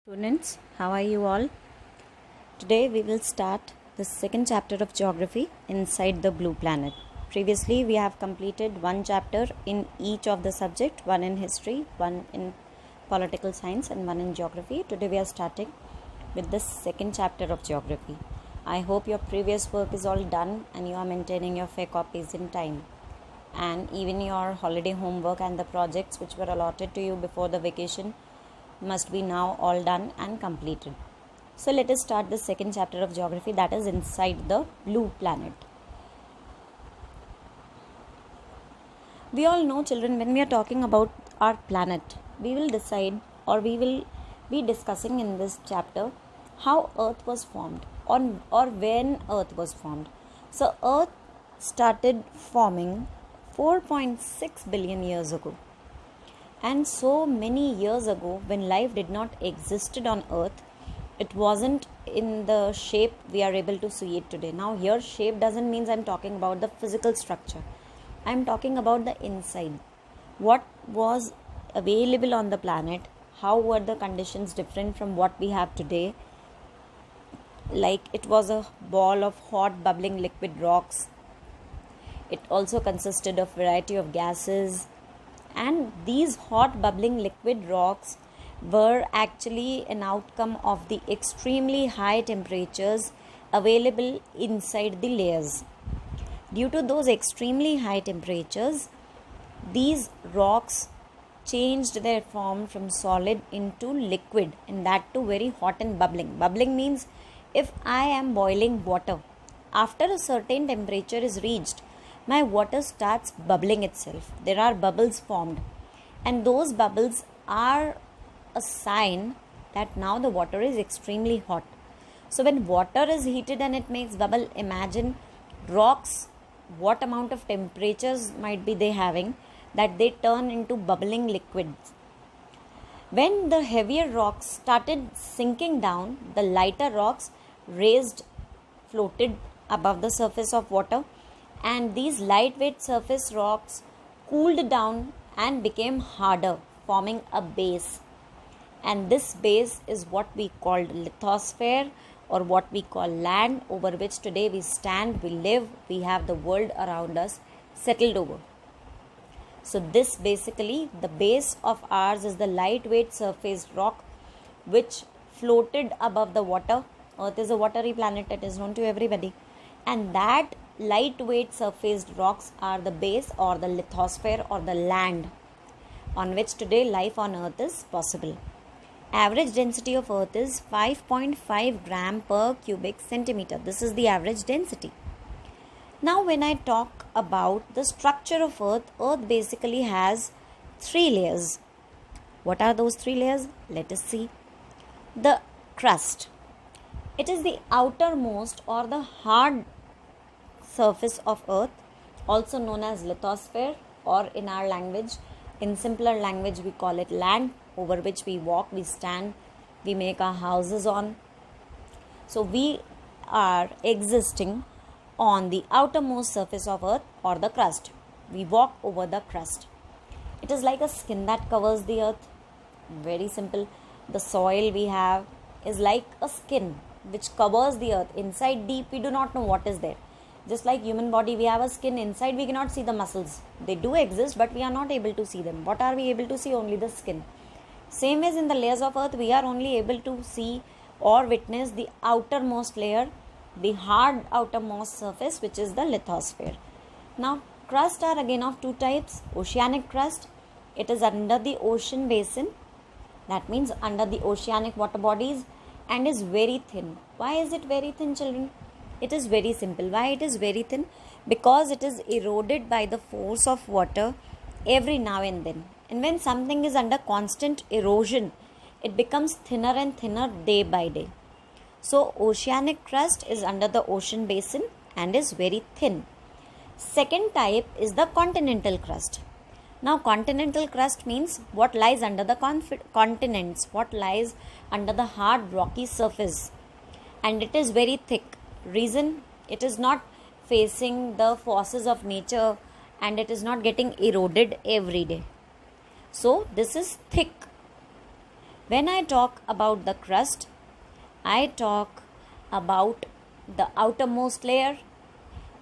Students, how are you all? Today we will start the second chapter of geography inside the blue planet. Previously we have completed one chapter in each of the subject, one in history, one in political science and one in geography. Today we are starting with the second chapter of geography. I hope your previous work is all done and you are maintaining your fair copies in time. And even your holiday homework and the projects which were allotted to you before the vacation must be now all done and completed. So let us start the second chapter of geography, that is inside the blue planet. We all know, children, when we are talking about our planet, we will decide or we will be discussing in this chapter how Earth was formed or when Earth was formed. So Earth started forming 4.6 billion years ago. And so many years ago, when life did not existed on Earth, it wasn't in the shape we are able to see it today. Now here shape doesn't mean I'm talking about the physical structure. I'm talking about the inside. What was available on the planet? How were the conditions different from what we have today? Like it was a ball of hot bubbling liquid rocks. It also consisted of variety of gases. And these hot bubbling liquid rocks were actually an outcome of the extremely high temperatures available inside the layers. Due to those extremely high temperatures, these rocks changed their form from solid into liquid, and that too very hot and bubbling. Bubbling means if I am boiling water, after a certain temperature is reached, my water starts bubbling itself. There are bubbles formed, and those bubbles are a sign that now the water is extremely hot. So when water is heated and it makes bubble, imagine rocks, what amount of temperatures might be they having that they turn into bubbling liquids. When the heavier rocks started sinking down, the lighter rocks floated above the surface of water. And these lightweight surface rocks cooled down and became harder, forming a base. And this base is what we call lithosphere, or what we call land, over which today we stand, we live, we have the world around us settled over. So this basically, the base of ours is the lightweight surface rock which floated above the water. Earth is a watery planet, it is known to everybody. And that lightweight surfaced rocks are the base or the lithosphere or the land on which today life on Earth is possible. Average density of Earth is 5.5 gram per cubic centimeter. This is the average density. Now when I talk about the structure of Earth, Earth basically has 3 layers. What are those 3 layers? Let us see. The crust. It is the outermost or the hard surface of Earth, also known as lithosphere, or in our language, in simpler language we call it land, over which we walk, we stand, we make our houses on. So we are existing on the outermost surface of Earth, or the crust. We walk over the crust. It is like a skin that covers the Earth. Very simple. The soil we have is like a skin which covers the Earth. Inside deep we do not know what is there. Just like human body, we have a skin. Inside we cannot see the muscles. They do exist, but we are not able to see them. What are we able to see? Only the skin. Same as in the layers of Earth, we are only able to see or witness the outermost layer, the hard outermost surface, which is the lithosphere. Now, crust are again of 2 types. Oceanic crust, it is under the ocean basin. That means under the oceanic water bodies, and is very thin. Why is it very thin, children? It is very simple. Why it is very thin? Because it is eroded by the force of water every now and then. And when something is under constant erosion, it becomes thinner and thinner day by day. So oceanic crust is under the ocean basin and is very thin. Second type is the continental crust. Now continental crust means what lies under the continents, what lies under the hard rocky surface, and it is very thick. Reason, it is not facing the forces of nature and it is not getting eroded every day. So this is thick. When I talk about the crust, I talk about the outermost layer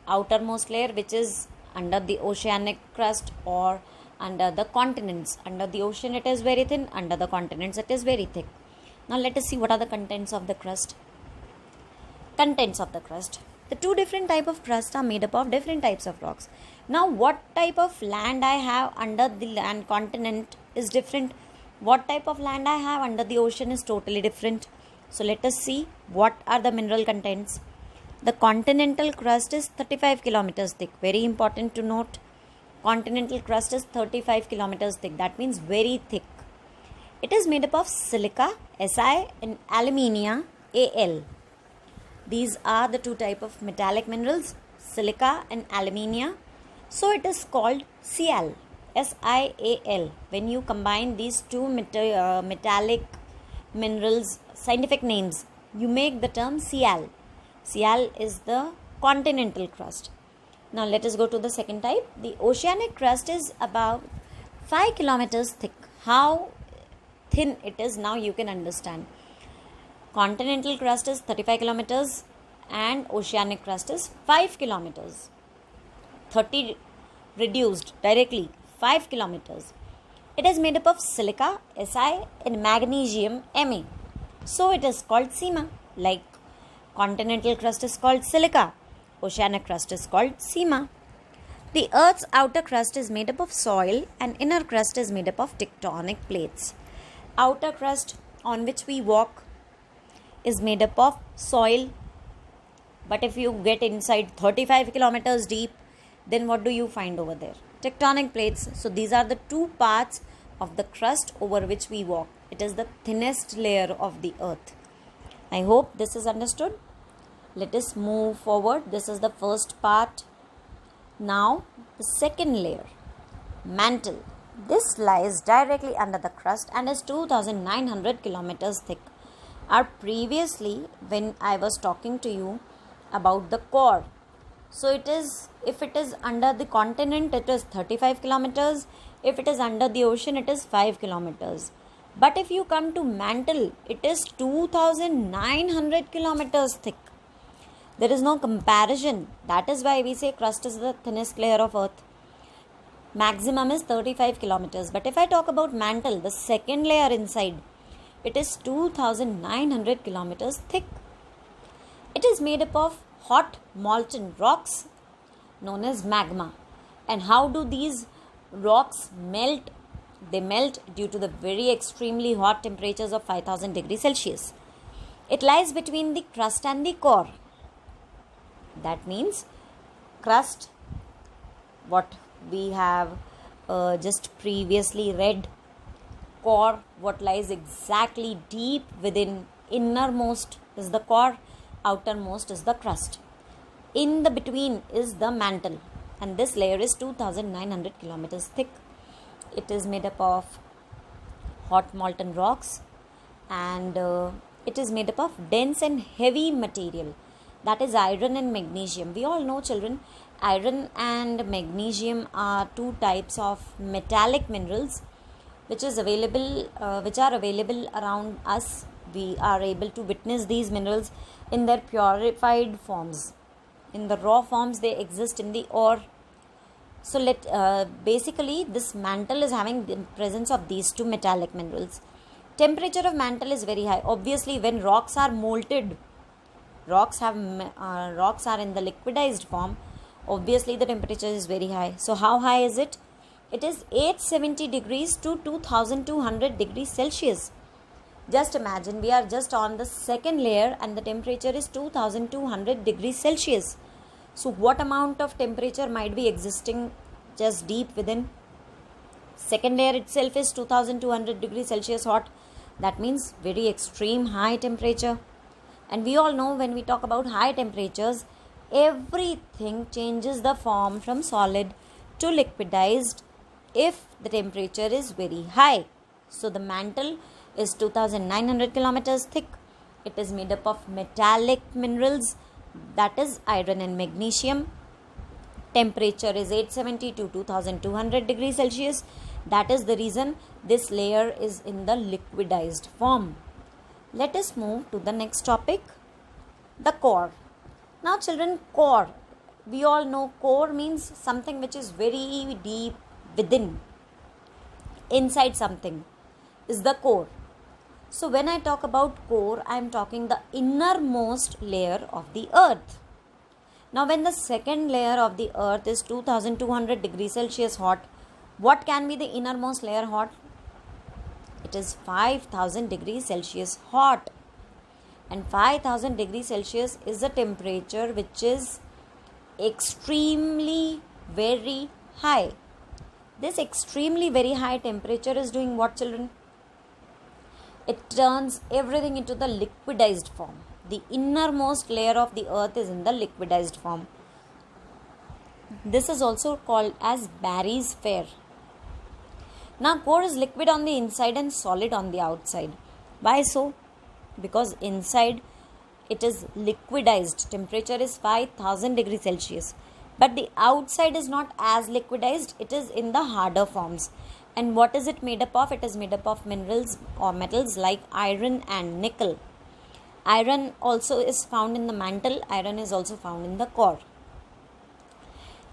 which is under the oceanic crust or under the continents. Under the ocean it is very thin, under the continents it is very thick. Now let us see what are the contents of the crust. Contents of the crust. The two different type of crust are made up of different types of rocks. Now what type of land I have under the land continent is different. What type of land I have under the ocean is totally different. So let us see what are the mineral contents. The continental crust is 35 kilometers thick. Very important to note. Continental crust is 35 kilometers thick. That means very thick. It is made up of silica, Si, and alumina, Al. These are the two type of metallic minerals, silica and alumina. So it is called Sial, Sial. When you combine these two metallic minerals, scientific names, you make the term Sial. Sial is the continental crust. Now let us go to the second type. The oceanic crust is about 5 kilometers thick. How thin it is, now you can understand. Continental crust is 35 kilometers and oceanic crust is 5 kilometers. 30 reduced directly 5 kilometers. It is made up of silica, Si, and magnesium, Ma. So it is called SEMA. Like continental crust is called silica, oceanic crust is called SEMA. The Earth's outer crust is made up of soil and inner crust is made up of tectonic plates. Outer crust on which we walk is made up of soil. But if you get inside 35 kilometers deep, then what do you find over there? Tectonic plates. So these are the two parts of the crust over which we walk. It is the thinnest layer of the earth. I hope this is understood. Let us move forward. This is the first part. Now the second layer, mantle. This lies directly under the crust and is 2900 kilometers thick. Previously, when I was talking to you about the core, so it is, if it is under the continent, it is 35 kilometers. If it is under the ocean, it is 5 kilometers. But if you come to mantle, it is 2900 kilometers thick. There is no comparison. That is why we say crust is the thinnest layer of earth. Maximum is 35 kilometers. But if I talk about mantle, the second layer inside, it is 2900 kilometers thick. It is made up of hot molten rocks known as magma. And how do these rocks melt? They melt due to the very extremely hot temperatures of 5000 degrees Celsius. It lies between the crust and the core. That means crust, what we have just previously read, core, what lies exactly deep within, innermost is the core, outermost is the crust. In the between is the mantle, and this layer is 2900 kilometers thick. It is made up of hot molten rocks and it is made up of dense and heavy material, that is iron and magnesium. We all know, children, iron and magnesium are two types of metallic minerals which are available around us. We are able to witness these minerals in their purified forms. In the raw forms, they exist in the ore. So basically this mantle is having the presence of these two metallic minerals. Temperature of mantle is very high. Obviously, when rocks are molted, rocks are in the liquidized form, obviously the temperature is very high. So how high is it? It is 870 degrees to 2200 degrees Celsius. Just imagine, we are just on the second layer and the temperature is 2200 degrees Celsius. So what amount of temperature might be existing just deep within? Second layer itself is 2200 degrees Celsius hot. That means very extreme high temperature. And we all know, when we talk about high temperatures, everything changes the form from solid to liquidized if the temperature is very high. So the mantle is 2900 kilometers thick. It is made up of metallic minerals, that is iron and magnesium. Temperature is 870 to 2200 degrees Celsius. That is the reason this layer is in the liquidized form. Let us move to the next topic, the core. Now children, core. We all know core means something which is very deep within. Inside something is the core. So when I talk about core, I am talking the innermost layer of the earth. Now when the second layer of the earth is 2200 degrees Celsius hot, what can be the innermost layer hot? It is 5000 degrees Celsius hot. And 5000 degrees Celsius is the temperature which is extremely very high. This extremely very high temperature is doing what, children? It turns everything into the liquidized form. The innermost layer of the earth is in the liquidized form. This is also called as barysphere. Now core is liquid on the inside and solid on the outside. Why so? Because inside it is liquidized. Temperature is 5000 degrees Celsius. But the outside is not as liquidized. It is in the harder forms. And what is it made up of? It is made up of minerals or metals like iron and nickel. Iron also is found in the mantle. Iron is also found in the core.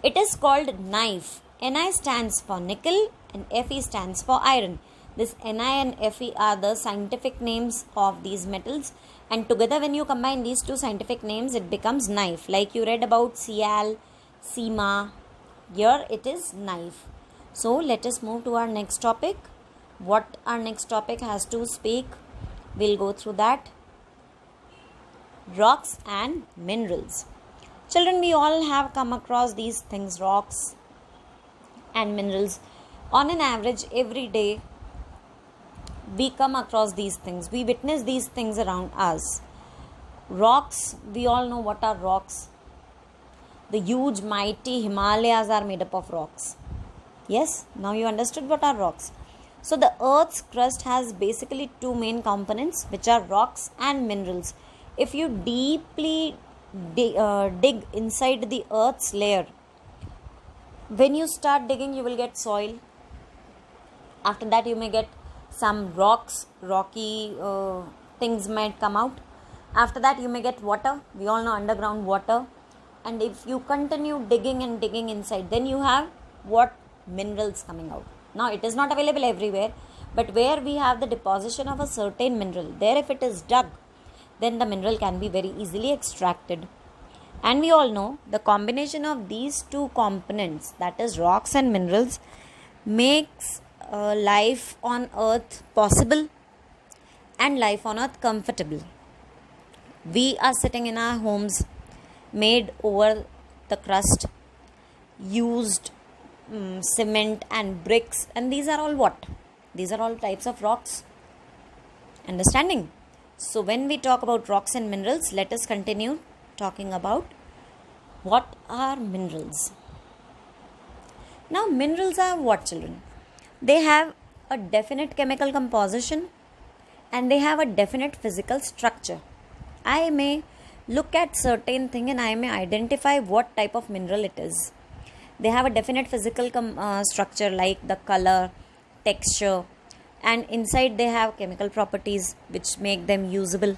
It is called knife. Ni stands for nickel and Fe stands for iron. This Ni and Fe are the scientific names of these metals, and together when you combine these two scientific names, it becomes knife. Like you read about Cial, Cima, here it is knife. So let us move to our next topic. What our next topic has to speak, we'll go through that. Rocks and minerals. Children, we all have come across these things, rocks and minerals. On an average, every day, we come across these things. We witness these things around us. Rocks, we all know what are rocks. The huge, mighty Himalayas are made up of rocks. Yes, now you understood what are rocks. So the earth's crust has basically two main components, which are rocks and minerals. If you deeply dig inside the earth's layer, when you start digging, you will get soil. After that, you may get some rocks, rocky things might come out. After that, you may get water. We all know underground water. And if you continue digging and digging inside, then you have what? Minerals coming out. Now, it is not available everywhere, but where we have the deposition of a certain mineral, there if it is dug, then the mineral can be very easily extracted. And we all know the combination of these two components, that is rocks and minerals, makes life on earth possible and life on earth comfortable. We are sitting in our homes made over the crust, used cement and bricks, and these are all what? These are all types of rocks. Understanding? So when we talk about rocks and minerals, let us continue talking about what are minerals. Now minerals are what, children? They have a definite chemical composition and they have a definite physical structure. I may look at certain thing and I may identify what type of mineral it is. They have a definite physical structure like the color, texture, and inside they have chemical properties which make them usable.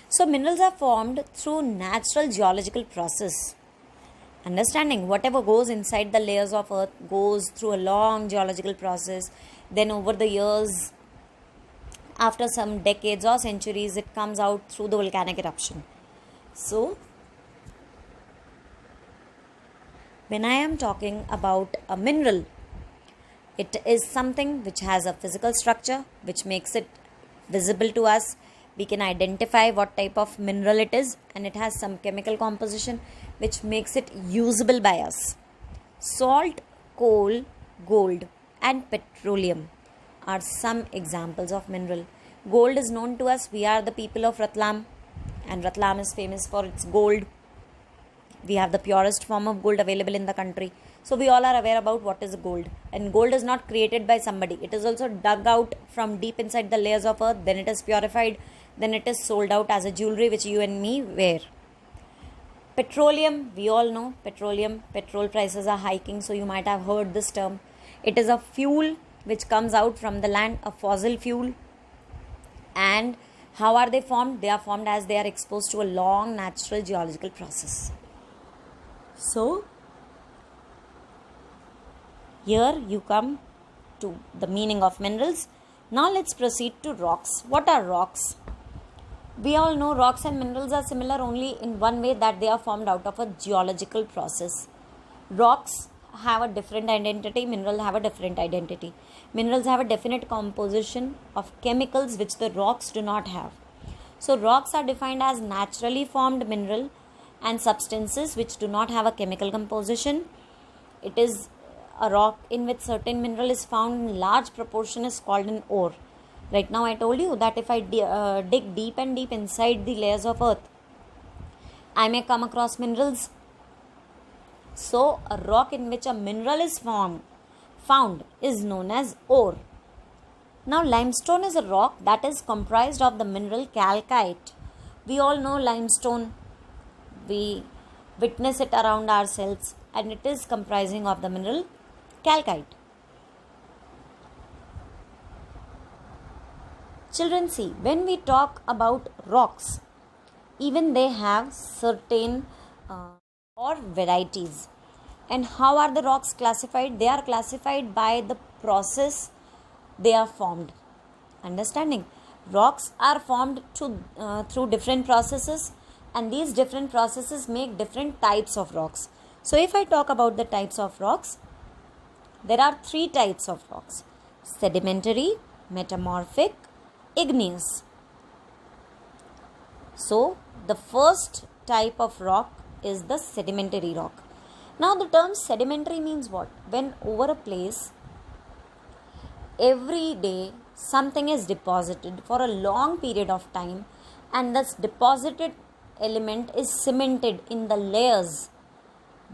So minerals are formed through natural geological process. Understanding, whatever goes inside the layers of earth goes through a long geological process. Then over the years, after some decades or centuries, it comes out through the volcanic eruption. So when I am talking about a mineral, it is something which has a physical structure which makes it visible to us. We can identify what type of mineral it is, and it has some chemical composition which makes it usable by us. Salt, coal, gold and petroleum are some examples of mineral. Gold is known to us. We are the people of Ratlam, and Ratlam is famous for its gold. We have the purest form of gold available in the country. So we all are aware about what is gold. And gold is not created by somebody. It is also dug out from deep inside the layers of earth. Then it is purified. Then it is sold out as a jewelry which you and me wear. Petroleum, we all know petroleum. Petrol prices are hiking. So you might have heard this term. It is a fuel which comes out from the land, a fossil fuel. And how are they formed? They are formed as they are exposed to a long natural geological process. So, here you come to the meaning of minerals. Now let's proceed to rocks. What are rocks? We all know rocks and minerals are similar only in one way, that they are formed out of a geological process. Rocks have a different identity, minerals have a different identity. Minerals have a definite composition of chemicals which the rocks do not have. So rocks are defined as naturally formed mineral and substances which do not have a chemical composition. It is a rock in which certain mineral is found in large proportion is called an ore. Right now I told you that if I dig deep and deep inside the layers of earth, I may come across minerals. So a rock in which a mineral is found is known as ore. Now limestone is a rock that is comprised of the mineral calcite. We all know limestone. We witness it around ourselves, and it is comprising of the mineral calcite. Children, see, when we talk about rocks, even they have certain or varieties. And how are the rocks classified? They are classified by the process they are formed. Understanding? Rocks are formed through different processes, and these different processes make different types of rocks. So if I talk about the types of rocks, there are 3 types of rocks: sedimentary, metamorphic, igneous. So the first type of rock is the sedimentary rock. Now the term sedimentary means what? When over a place every day something is deposited for a long period of time, and this deposited element is cemented in the layers.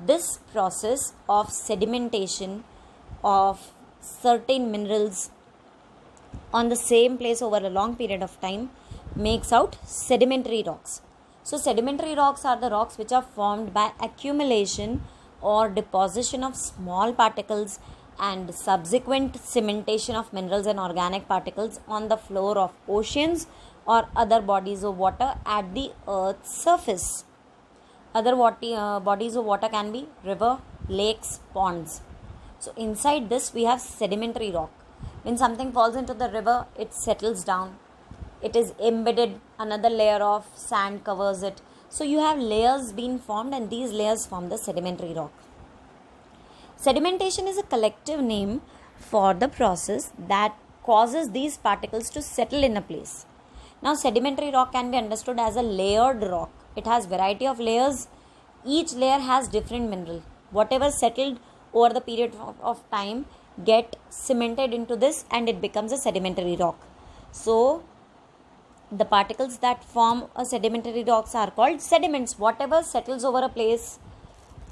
This process of sedimentation of certain minerals on the same place over a long period of time makes out sedimentary rocks. So sedimentary rocks are the rocks which are formed by accumulation or deposition of small particles and subsequent cementation of minerals and organic particles on the floor of oceans or other bodies of water at the earth's surface. Other bodies of water can be river, lakes, ponds. So inside this we have sedimentary rock. When something falls into the river, it settles down. It is embedded, another layer of sand covers it. So you have layers being formed, and these layers form the sedimentary rock. Sedimentation is a collective name for the process that causes these particles to settle in a place. Now sedimentary rock can be understood as a layered rock. It has variety of layers. Each layer has different mineral. Whatever settled over the period of time get cemented into this, and it becomes a sedimentary rock. So the particles that form a sedimentary rocks are called sediments. Whatever settles over a place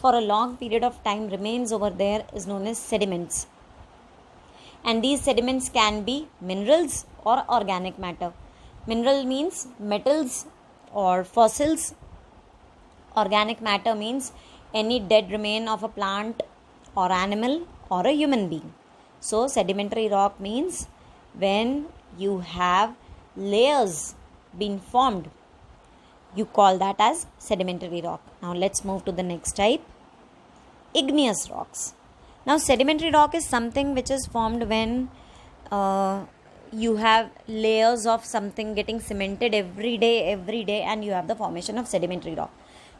for a long period of time remains over there is known as sediments. And these sediments can be minerals or organic matter. Mineral means metals or fossils. Organic matter means any dead remain of a plant or animal or a human being. So sedimentary rock means when you have layers being formed, you call that as sedimentary rock. Now let's move to the next type, igneous rocks. Now sedimentary rock is something which is formed when you have layers of something getting cemented every day, and you have the formation of sedimentary rock.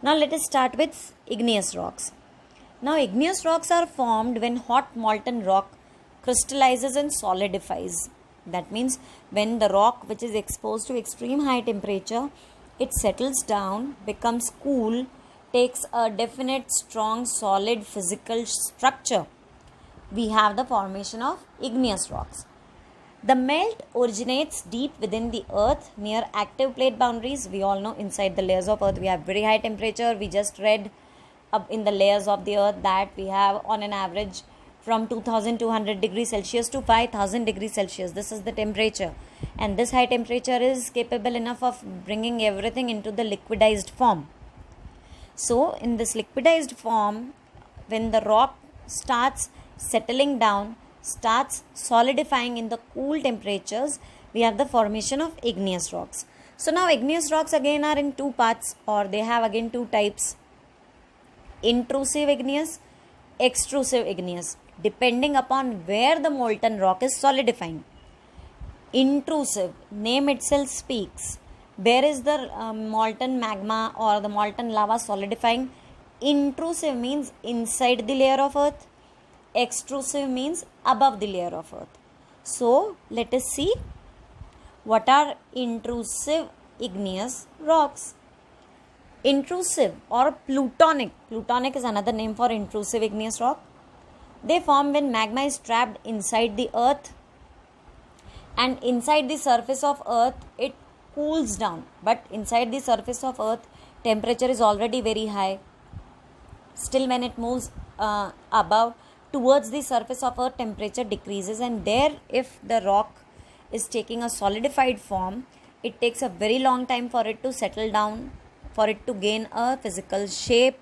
Now let us start with igneous rocks. Now igneous rocks are formed when hot molten rock crystallizes and solidifies. That means when the rock which is exposed to extreme high temperature, it settles down, becomes cool, takes a definite strong solid physical structure. We have the formation of igneous rocks. The melt originates deep within the earth near active plate boundaries. We all know inside the layers of earth we have very high temperature. We just read up in the layers of the earth that we have on an average from 2200 degrees Celsius to 5000 degrees Celsius. This is the temperature, and this high temperature is capable enough of bringing everything into the liquidized form. So in this liquidized form, when the rock starts settling down, starts solidifying in the cool temperatures, we have the formation of igneous rocks. So now igneous rocks again are in two parts, or they have again two types: intrusive igneous, extrusive igneous, depending upon where the molten rock is solidifying. Intrusive, name itself speaks. Where is the molten magma or the molten lava solidifying? Intrusive means inside the layer of earth. Extrusive means above the layer of earth. So let us see what are intrusive igneous rocks. Intrusive or plutonic. Plutonic is another name for intrusive igneous rock. They form when magma is trapped inside the earth, and inside the surface of earth it cools down, but inside the surface of earth temperature is already very high. Still, when it moves above towards the surface of earth, temperature decreases, and there, if the rock is taking a solidified form, it takes a very long time for it to settle down, for it to gain a physical shape,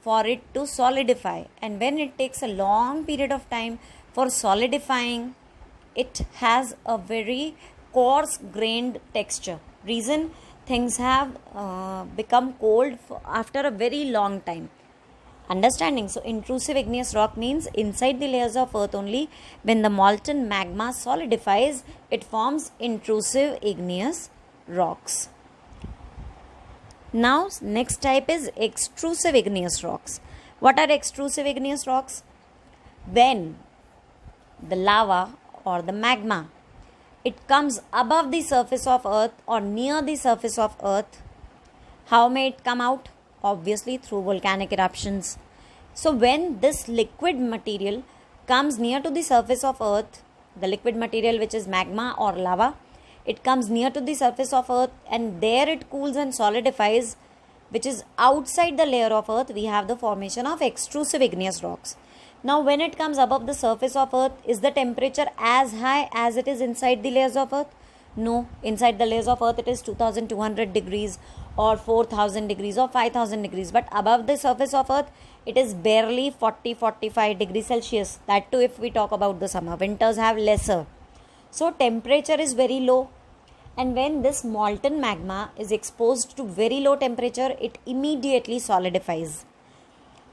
for it to solidify. And when it takes a long period of time for solidifying, it has a very coarse grained texture. Reason, things have become cold after a very long time. Understanding? So intrusive igneous rock means inside the layers of earth only, when the molten magma solidifies, it forms intrusive igneous rocks. Now next type is extrusive igneous rocks. What are extrusive igneous rocks? When the lava or the magma, it comes above the surface of earth or near the surface of earth. How may it come out? Obviously through volcanic eruptions. So when this liquid material comes near to the surface of earth, the liquid material which is magma or lava, it comes near to the surface of earth, and there it cools and solidifies, which is outside the layer of earth, we have the formation of extrusive igneous rocks. Now when it comes above the surface of earth, is the temperature as high as it is inside the layers of earth? No, inside the layers of earth it is 2200 degrees or 4000 degrees or 5000 degrees, but above the surface of earth it is barely 40-45 degrees Celsius. That too if we talk about the summer. Winters have lesser. So temperature is very low, and when this molten magma is exposed to very low temperature, it immediately solidifies.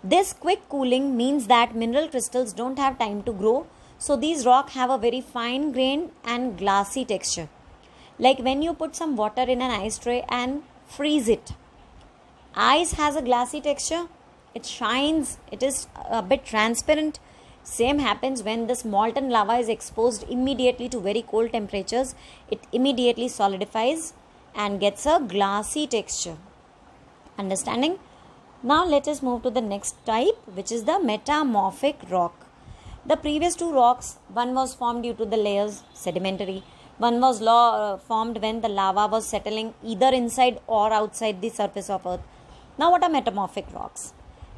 This quick cooling means that mineral crystals don't have time to grow, so these rocks have a very fine grained and glassy texture. Like when you put some water in an ice tray and freeze it. Ice has a glassy texture, it shines, it is a bit transparent. Same happens when this molten lava is exposed immediately to very cold temperatures. It immediately solidifies and gets a glassy texture. Understanding? Now let us move to the next type, which is the metamorphic rock. The previous two rocks, one was formed due to the layers, sedimentary. One was formed when the lava was settling either inside or outside the surface of earth. Now what are metamorphic rocks?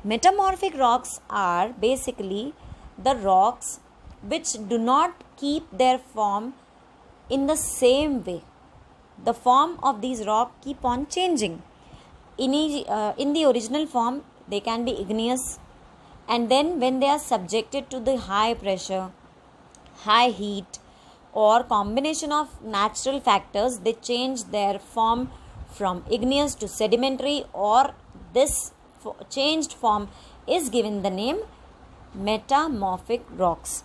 Metamorphic rocks are basically the rocks which do not keep their form in the same way. The form of these rocks keep on changing. In the original form, they can be igneous, and then when they are subjected to the high pressure, high heat, or combination of natural factors, they change their form from igneous to sedimentary, or this changed form is given the name metamorphic rocks.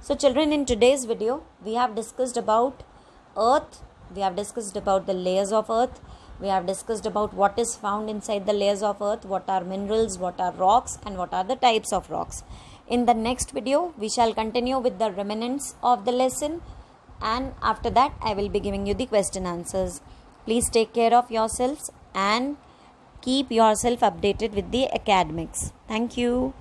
So children, in today's video we have discussed about earth, we have discussed about the layers of earth, we have discussed about what is found inside the layers of earth, what are minerals, what are rocks, and what are the types of rocks. In the next video we shall continue with the remnants of the lesson, and after that I will be giving you the question answers. Please take care of yourselves and keep yourself updated with the academics. Thank you.